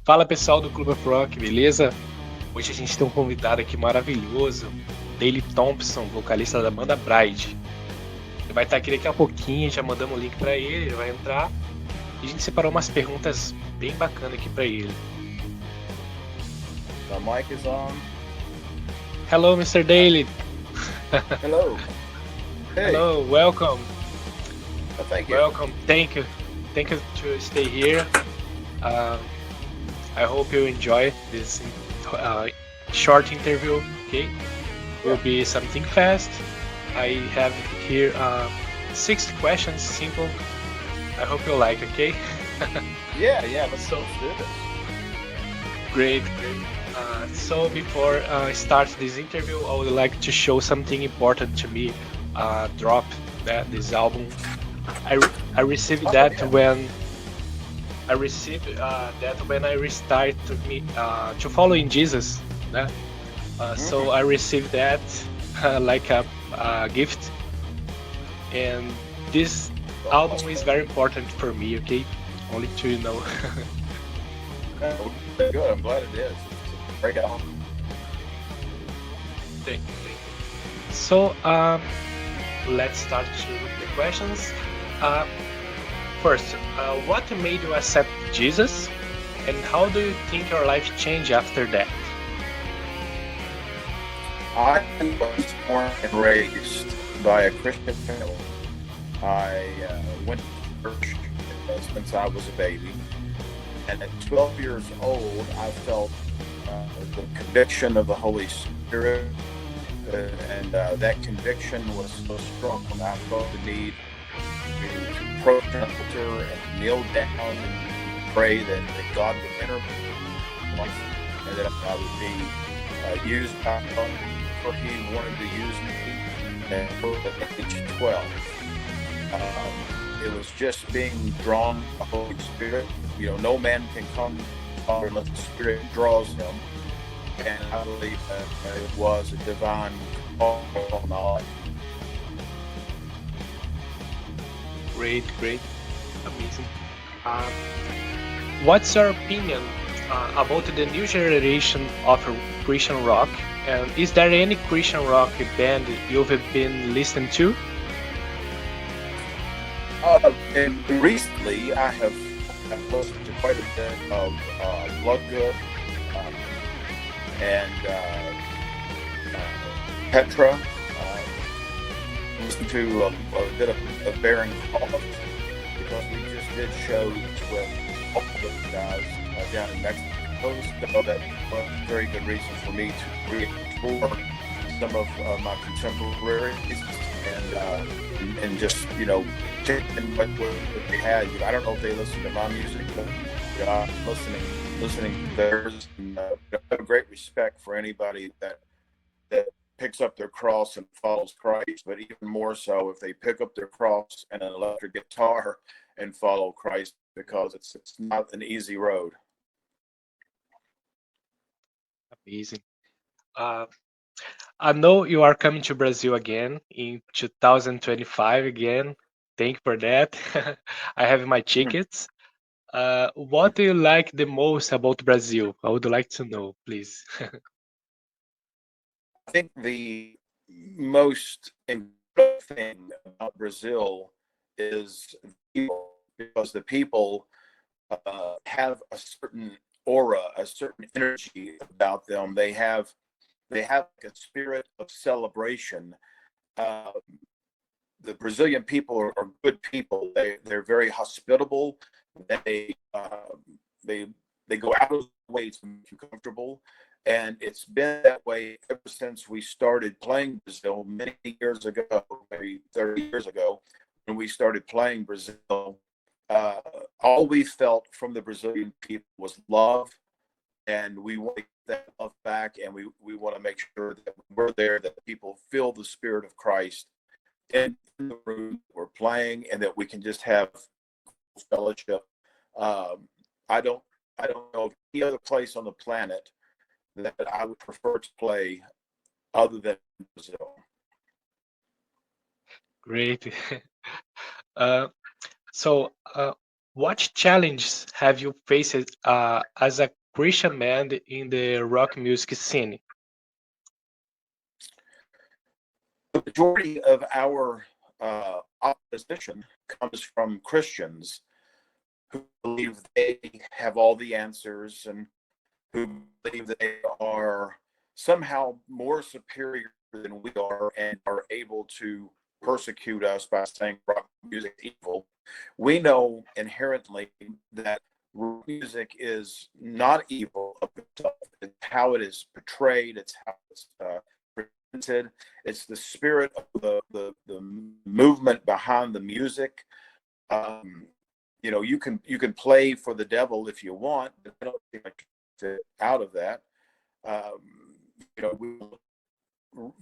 Fala pessoal do Clube of Rock, beleza? Hoje a gente tem um convidado aqui maravilhoso, Dale Thompson, vocalista da banda Bride. Ele vai estar aqui daqui a pouquinho, já mandamos o link para ele vai entrar. E a gente separou umas perguntas bem bacanas aqui para ele. The mic is on. Hello, Mr. Dale. Hello. Hey. Hello, welcome. Thank you. Welcome. Thank you to stay here. I hope you enjoy this short interview. Okay, will be something fast. I have here 6 questions, simple. I hope you like. Okay. Yeah. Let's do this. Great. So before I start this interview, I would like to show something important to me. Drop this album. I received that when I restart to follow in Jesus. So I received that like a gift, and this album is very important for me. Okay, only to you know. Good. I'm glad it is. It's a great album. Thank you. So let's start with the questions. First, what made you accept Jesus, and how do you think your life changed after that? I was born and raised by a Christian family. I went to church since I was a baby, and at 12 years old, I felt the conviction of the Holy Spirit, and that conviction was so strong I felt the need to approach an altar and kneel down and pray that God would enter my life and that I would be used by God for He wanted to use me. And at age 12, it was just being drawn by the Holy Spirit. You know, no man can come to the Father unless the Spirit draws him. And I believe that it was a divine call on my life. Great, amazing. What's your opinion about the new generation of Christian rock? And is there any Christian rock band you've been listening to? And recently, I have listened to quite a bit of Bloodgood and Petra. Listened to a bit of Bearing Cause because we just did shows with all the guys down in Mexico. So that was a very good reason for me to re-explore some of my contemporaries and just taking what they had. I don't know if they listen to my music, but I'm listening to theirs. And, I have great respect for anybody that picks up their cross and follows Christ, but even more so if they pick up their cross and an electric guitar and follow Christ, because it's not an easy road. Amazing. I know you are coming to Brazil again in 2025 again. Thank you for that. I have my tickets. What do you like the most about Brazil? I would like to know, please. I think the most important thing about Brazil is people, because the people have a certain aura, a certain energy about them. They have a spirit of celebration. The Brazilian people are good people. They're very hospitable. They go out of the way to make you comfortable. And it's been that way ever since we started playing Brazil many years ago, maybe 30 years ago, when we started playing Brazil. All we felt from the Brazilian people was love, and we want to get that love back, and we want to make sure that when we're there, that people feel the Spirit of Christ in the room we're playing, and that we can just have fellowship. I don't know of any other place on the planet that I would prefer to play other than Brazil. Great. So, what challenges have you faced as a Christian band in the rock music scene? The majority of our opposition comes from Christians who believe they have all the answers and who believe they are somehow more superior than we are and are able to persecute us by saying rock music is evil. We know inherently that rock music is not evil of itself. It's how it is portrayed, it's how it's presented, it's the spirit of the movement behind the music. You know, you can play for the devil if you want, but I don't think I fit out of that. You know,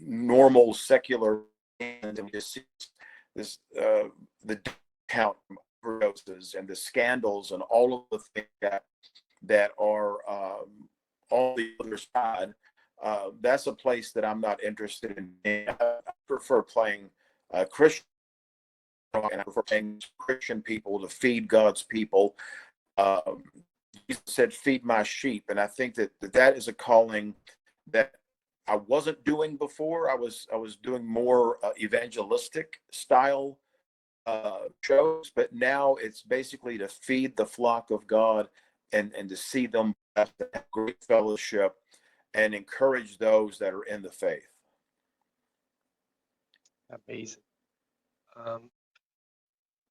normal secular and we just see this the count overdoses and the scandals and all of the things that are on the other side. That's a place that I'm not interested in. I prefer playing Christian, and I prefer playing Christian people to feed God's people. Jesus said, "Feed my sheep," and I think that is a calling that I wasn't doing before. I was doing more evangelistic style shows, but now it's basically to feed the flock of God and to see them have great fellowship and encourage those that are in the faith. Amazing.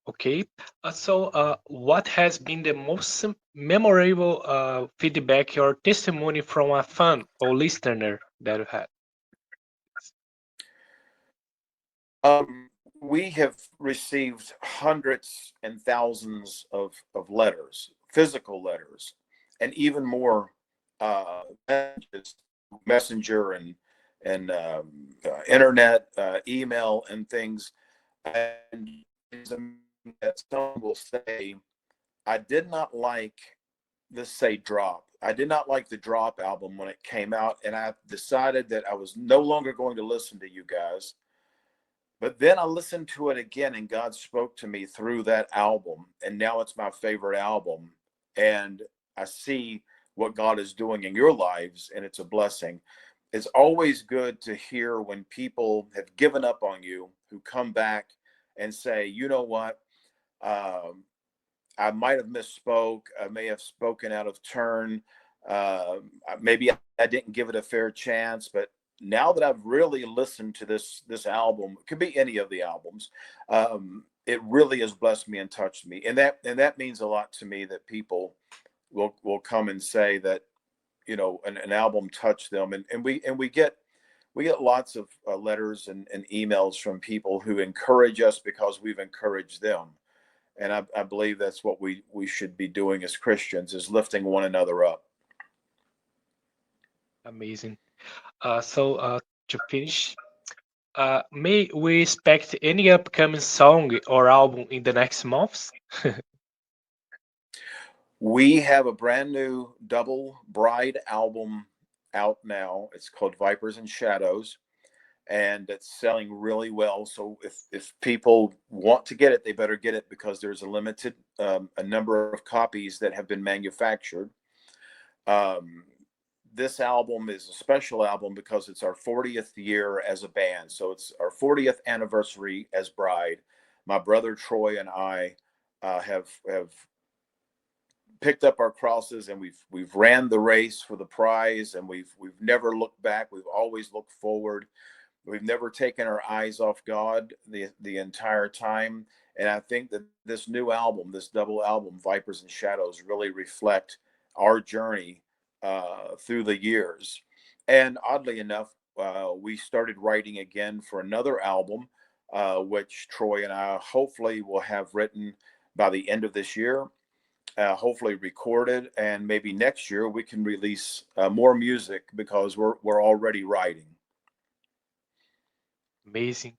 Okay. So, what has been the most memorable feedback or testimony from a fan or listener that you had? We have received hundreds and thousands of letters, physical letters, and even more messages, messenger and internet, email, and things. And that some will say, I did not like this, say, Drop. I did not like the Drop album when it came out, and I decided that I was no longer going to listen to you guys. But then I listened to it again, and God spoke to me through that album, and now it's my favorite album. And I see what God is doing in your lives, and it's a blessing. It's always good to hear when people have given up on you, who come back and say, you know what, I might have misspoke. I may have spoken out of turn. Maybe I didn't give it a fair chance, but now that I've really listened to this album, it could be any of the albums, it really has blessed me and touched me, and that means a lot to me, that people will come and say that, you know, an album touched them, and we get lots of letters and emails from people who encourage us because we've encouraged them, and I believe that's what we should be doing as Christians, is lifting one another up. Amazing. So, to finish, may we expect any upcoming song or album in the next months? We have a brand new double Bride album out now. It's called Vipers and Shadows, and it's selling really well. So if people want to get it, they better get it, because there's a limited a number of copies that have been manufactured. This album is a special album because it's our 40th year as a band. So it's our 40th anniversary as Bride. My brother Troy and I have picked up our crosses, and we've ran the race for the prize, and we've never looked back. We've always looked forward. We've never taken our eyes off God the entire time. And I think that this new album, this double album, Vipers and Shadows, really reflect our journey through the years. And oddly enough, we started writing again for another album, which Troy and I hopefully will have written by the end of this year, hopefully recorded, and maybe next year we can release more music, because we're already writing. Amazing.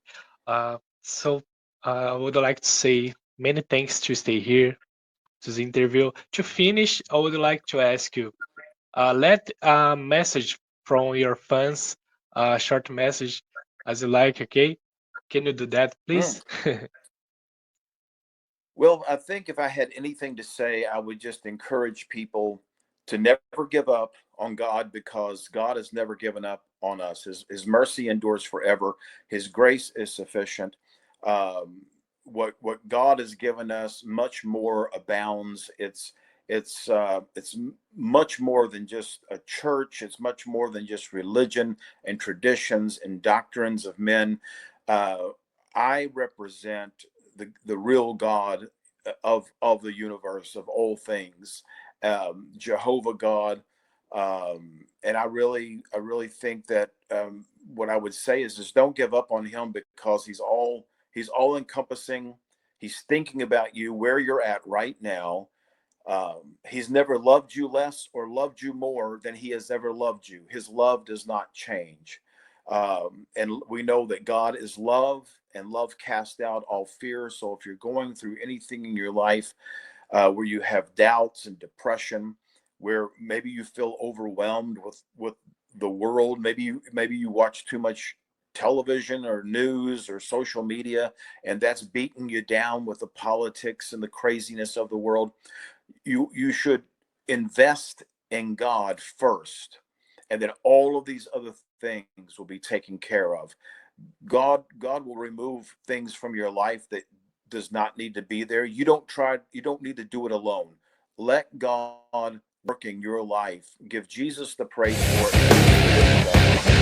So, I would like to say many thanks to stay here to the interview. To finish, I would like to ask you, let a message from your fans, a short message as you like, okay? Can you do that, please? Well, I think if I had anything to say, I would just encourage people to never give up on God, because God has never given up on us. His mercy endures forever. His grace is sufficient. What God has given us much more abounds. It's much more than just a church. It's much more than just religion and traditions and doctrines of men. I represent the real God of the universe, of all things, Jehovah God. And I really think that what I would say is just don't give up on him, because he's all encompassing. He's thinking about you where you're at right now. He's never loved you less or loved you more than he has ever loved you. His love does not change. And we know that God is love, and love casts out all fear. So if you're going through anything in your life where you have doubts and depression, where maybe you feel overwhelmed with the world, maybe you watch too much television or news or social media, and that's beating you down with the politics and the craziness of the world, you should invest in God first, and then all of these other things will be taken care of. God will remove things from your life that does not need to be there. You don't need to do it alone. Let God work in your life. Give Jesus the praise for it.